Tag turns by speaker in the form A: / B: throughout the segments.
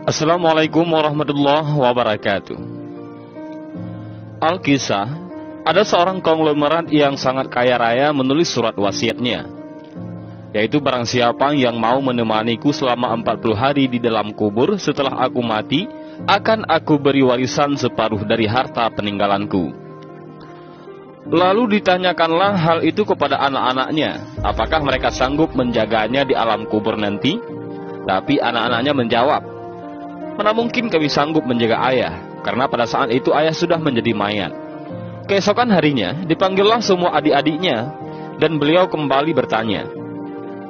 A: Assalamualaikum warahmatullahi wabarakatuh. Alkisah, ada seorang konglomerat yang sangat kaya raya menulis surat wasiatnya, yaitu barang siapa yang mau menemaniku selama 40 hari di dalam kubur setelah aku mati, akan aku beri warisan separuh dari harta peninggalanku. Lalu ditanyakanlah hal itu kepada anak-anaknya, apakah mereka sanggup menjaganya di alam kubur nanti? Tapi anak-anaknya menjawab, mana mungkin kami sanggup menjaga ayah, karena pada saat itu ayah sudah menjadi mayat. Keesokan harinya dipanggillah semua adik-adiknya, dan beliau kembali bertanya,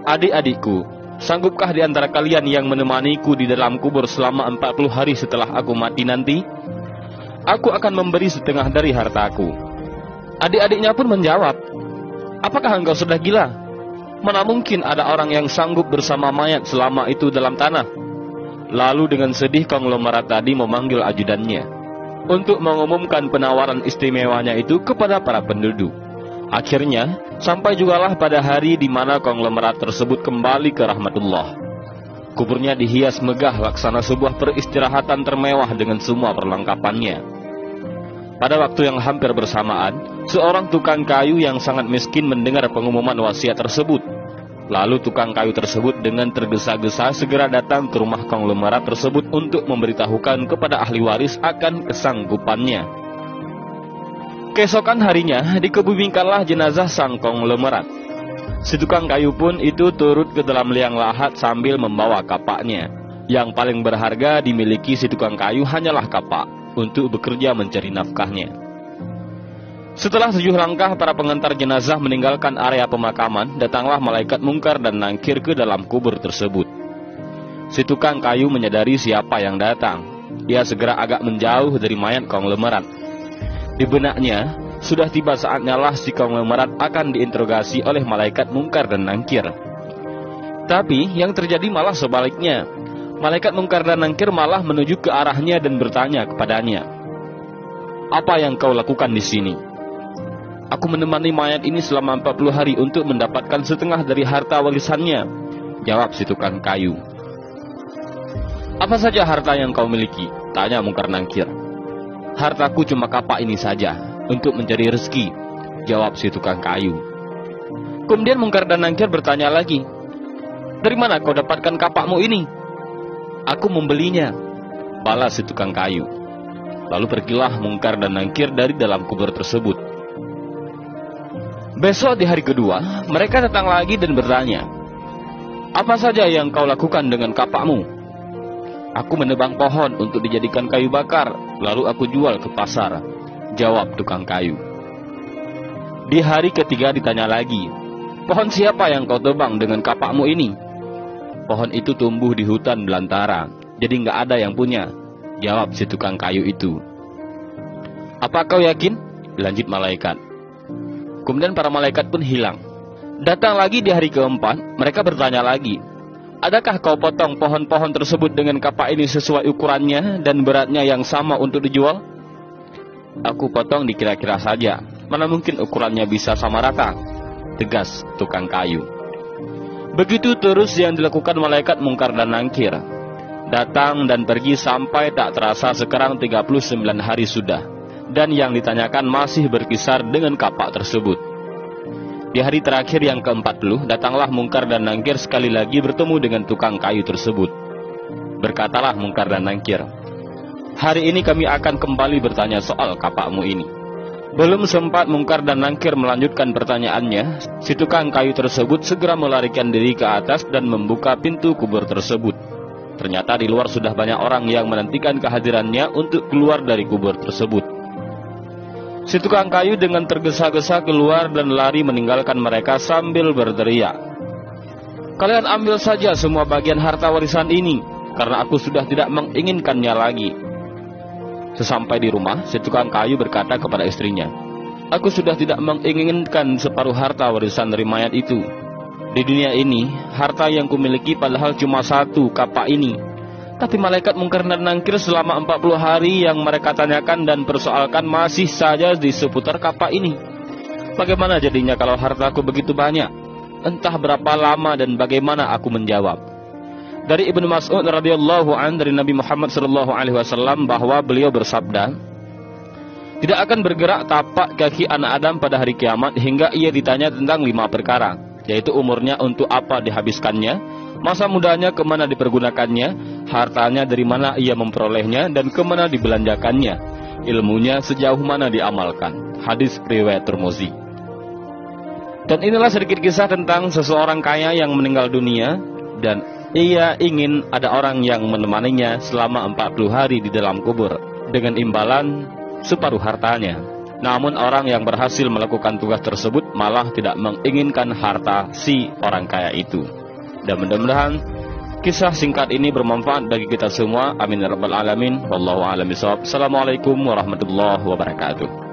A: adik-adikku, sanggupkah di antara kalian yang menemaniku di dalam kubur selama 40 hari setelah aku mati nanti? Aku akan memberi setengah dari hartaku. Adik-adiknya pun menjawab, apakah engkau sudah gila? Mana mungkin ada orang yang sanggup bersama mayat selama itu dalam tanah? Lalu dengan sedih konglomerat tadi memanggil ajudannya untuk mengumumkan penawaran istimewanya itu kepada para penduduk. Akhirnya sampai jugalah pada hari di mana konglomerat tersebut kembali ke rahmatullah. Kuburnya dihias megah laksana sebuah peristirahatan termewah dengan semua perlengkapannya. Pada waktu yang hampir bersamaan, seorang tukang kayu yang sangat miskin mendengar pengumuman wasiat tersebut. Lalu tukang kayu tersebut dengan tergesa-gesa segera datang ke rumah konglomerat tersebut untuk memberitahukan kepada ahli waris akan kesanggupannya. Keesokan harinya dikebumikanlah jenazah sang konglomerat. Si tukang kayu pun itu turut ke dalam liang lahat sambil membawa kapaknya. Yang paling berharga dimiliki si tukang kayu hanyalah kapak untuk bekerja mencari nafkahnya. Setelah 7 langkah para pengantar jenazah meninggalkan area pemakaman, datanglah malaikat mungkar dan nangkir ke dalam kubur tersebut. Si tukang kayu menyadari siapa yang datang. Ia segera agak menjauh dari mayat konglomerat. Di benaknya, sudah tiba saatnya lah si konglomerat akan diinterogasi oleh malaikat mungkar dan nangkir. Tapi yang terjadi malah sebaliknya. Malaikat mungkar dan nangkir malah menuju ke arahnya dan bertanya kepadanya, apa yang kau lakukan di sini? Aku menemani mayat ini selama 40 hari untuk mendapatkan setengah dari harta warisannya, jawab si tukang kayu. Apa saja harta yang kau miliki? Tanya mungkar nangkir. Hartaku cuma kapak ini saja, untuk mencari rezeki, jawab si tukang kayu. Kemudian mungkar dan nangkir bertanya lagi, dari mana kau dapatkan kapakmu ini? Aku membelinya, balas si tukang kayu. Lalu pergilah mungkar dan nangkir dari dalam kubur tersebut. Besok di hari kedua, mereka datang lagi dan bertanya, apa saja yang kau lakukan dengan kapakmu? Aku menebang pohon untuk dijadikan kayu bakar, lalu aku jual ke pasar, jawab tukang kayu. Di hari ketiga ditanya lagi, pohon siapa yang kau tebang dengan kapakmu ini? Pohon itu tumbuh di hutan belantara, jadi nggak ada yang punya, jawab si tukang kayu itu. Apa kau yakin? Lanjut malaikat. Kemudian para malaikat pun hilang. Datang lagi di hari keempat, mereka bertanya lagi, adakah kau potong pohon-pohon tersebut dengan kapak ini sesuai ukurannya dan beratnya yang sama untuk dijual? Aku potong dikira-kira saja, mana mungkin ukurannya bisa sama rata, tegas tukang kayu. Begitu terus yang dilakukan malaikat mungkar dan nangkir. Datang dan pergi sampai tak terasa sekarang 39 hari sudah. Dan yang ditanyakan masih berkisar dengan kapak tersebut. Di hari terakhir yang ke-40, datanglah mungkar dan nangkir sekali lagi bertemu dengan tukang kayu tersebut. Berkatalah mungkar dan nangkir, hari ini kami akan kembali bertanya soal kapakmu ini. Belum sempat mungkar dan nangkir melanjutkan pertanyaannya, si tukang kayu tersebut segera melarikan diri ke atas dan membuka pintu kubur tersebut. Ternyata di luar sudah banyak orang yang menantikan kehadirannya untuk keluar dari kubur tersebut. Si tukang kayu dengan tergesa-gesa keluar dan lari meninggalkan mereka sambil berteriak, kalian ambil saja semua bagian harta warisan ini, karena aku sudah tidak menginginkannya lagi. Sesampai di rumah, si tukang kayu berkata kepada istrinya, aku sudah tidak menginginkan separuh harta warisan dari mayat itu. Di dunia ini, harta yang kumiliki padahal cuma satu, kapak ini. Tapi malaikat mungkar dan nangkir selama 40 hari yang mereka tanyakan dan persoalkan masih saja di seputar kapak ini. Bagaimana jadinya kalau hartaku begitu banyak? Entah berapa lama dan bagaimana aku menjawab. Dari Ibnu Mas'ud radhiyallahu an dari Nabi Muhammad sallallahu alaihi wasallam bahwa beliau bersabda, tidak akan bergerak tapak kaki anak Adam pada hari kiamat hingga ia ditanya tentang 5 perkara, yaitu umurnya untuk apa dihabiskannya, masa mudanya kemana dipergunakannya, hartanya dari mana ia memperolehnya dan kemana dibelanjakannya, ilmunya sejauh mana diamalkan. Hadis riwayat Tirmizi. Dan inilah sedikit kisah tentang seseorang kaya yang meninggal dunia dan ia ingin ada orang yang menemaninya selama 40 hari di dalam kubur dengan imbalan separuh hartanya. Namun orang yang berhasil melakukan tugas tersebut malah tidak menginginkan harta si orang kaya itu. Dan mudah-mudahan kisah singkat ini bermanfaat bagi kita semua. Amin ya rabbal alamin. Wallahu a'lam bishawab. Assalamualaikum warahmatullahi wabarakatuh.